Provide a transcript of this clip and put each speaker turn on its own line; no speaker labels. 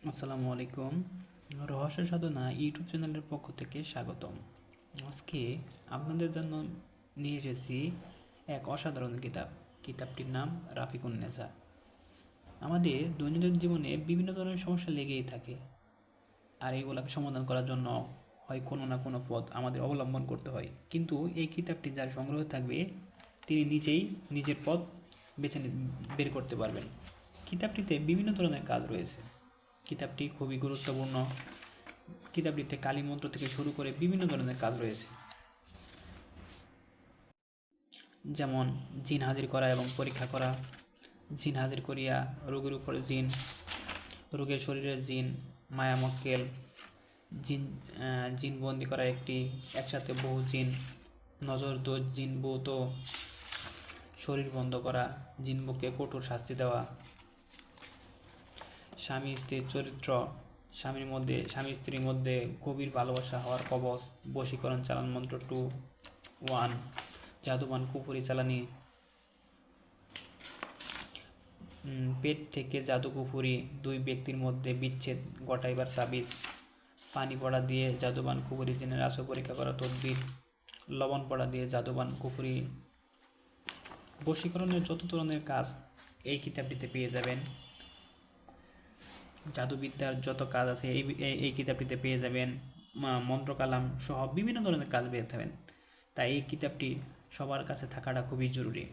আসসালামু আলাইকুম। রহস্য সাধনা ইউটিউব চ্যানেলের পক্ষ থেকে স্বাগতম। আজকে আপনাদের জন্য নিয়ে এসেছি এক অসাধারণ কিতাবটির নাম রাফিকুন্নেসা। আমাদের দৈনন্দিন জীবনে বিভিন্ন ধরনের সমস্যা লেগেই থাকে, আর এগুলোকে সমাধান করার জন্য হয় কোনো না কোনো পথ আমাদের অবলম্বন করতে হয়। কিন্তু এই কিতাবটি যার সংগ্রহ থাকবে তিনি নিজেই নিজের পথ বের করতে পারবেন। কিতাবটিতে বিভিন্ন ধরনের কাজ রয়েছে। কিতাবটি খুবই গুরুত্বপূর্ণ। কিতাবটিতে কালী মন্ত্র থেকে শুরু করে বিভিন্ন ধরনের কাজ রয়েছে, যেমন জিন হাজির করা এবং পরীক্ষা করা, জিন হাজির করিয়া রোগের উপরে জিন, রোগের শরীরের জিন, মায়া মক্কেল, জিন জিন বন্দি করা একসাথে বহু জিন, নজর দোষ জিন ভূত, শরীর বন্ধ করা, জিনবুকে কঠোর শাস্তি দেওয়া, স্বামী স্ত্রীর চরিত্র, স্বামী স্ত্রীর মধ্যে গভীর ভালোবাসা হওয়ার কবচ, বশীকরণ চালান মন্ত্র 2-1, জাদুবান কুপুরি চালানি, পেট থেকে জাদু কুফুরি, দুই ব্যক্তির মধ্যে বিচ্ছেদ ঘটাইবার তাবিজ, পানি পড়া দিয়ে জাদুবান কুফুরি জিনের আসর পরীক্ষা করা তদবির, লবণ পড়া দিয়ে জাদুবান কুফুরি, বশীকরণের যত ধরনের কাজ এই কিতাবটিতে পেয়ে যাবেন। জাদুবিদ্যার যত কাজ আছে এই কিতাবটিতে পেয়ে যাবেন। মন্ত্রকালাম সহ বিভিন্ন ধরনের কাজ পেয়ে যাবেন। তাই এই কিতাবটি সবার কাছে থাকাটা খুবই জরুরি।